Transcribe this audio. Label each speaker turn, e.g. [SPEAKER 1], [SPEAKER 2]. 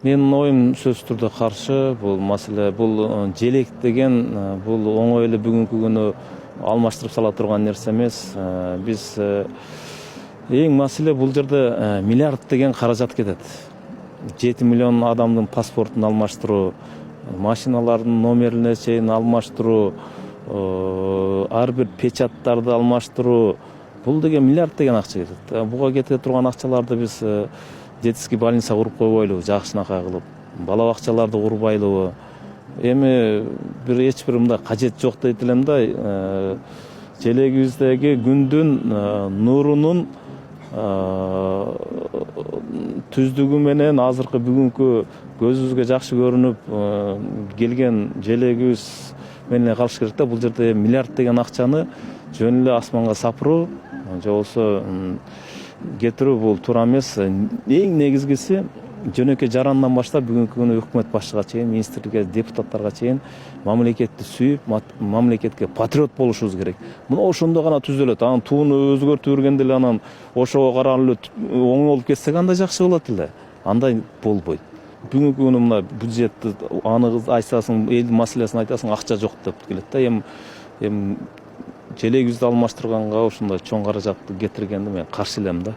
[SPEAKER 1] Менин оюм сөзсүз түрдө каршы бул маселе. Бул желек деген бул оңой эле бүгүнкү күнү алмаштырып сала турган нерсе эмес. Биз эң маселе бул жерде миллиард деген каражат кетет. 7 миллион адамдын паспортун алмаштыруу, машиналардын номерине чейин алмаштыруу, ар бир печаттарды алмаштыруу, бул деген миллиард деген акча кетет. Буга кете турган акчаларды биз детский больница куруп койбойлубу, жакшынакай кылып, бала бакчаларды курбайлыбы? Эми эч бир мындай кажет жок дейт элем да. Желегибиздеги күндүн нурунун түздүгү менен азыркы бүгүнкү көзүбүзгө жакшы көрүнүп келген желегибиз менен калыш керек да. Бул жерде миллиард деген акчаны жөн эле асманга сапыруу же болбосо кетирүү бул туура эмес. Эң негизгиси жөнөкөй жарандан баштап бүгүнкү күнү өкмөт башчыга чейин, министрликке, депутаттарга чейин мамлекетти сүйүп, мамлекетке патриот болушубуз керек. Мына ошондо гана түзөлөт. Анан тууну өзгөртүп бергенде эле анан ошого карап эле оң болуп кетсек андай жакшы болот эле. Андай болбойт. Бүгүнкү күнү мына бюджетти аны айтасың, элдин маселесин айтасың, акча жок деп келет да. Эми желегибизди алмаштырганга ушундай чоң каражатты кетиргенди мен каршы элем да.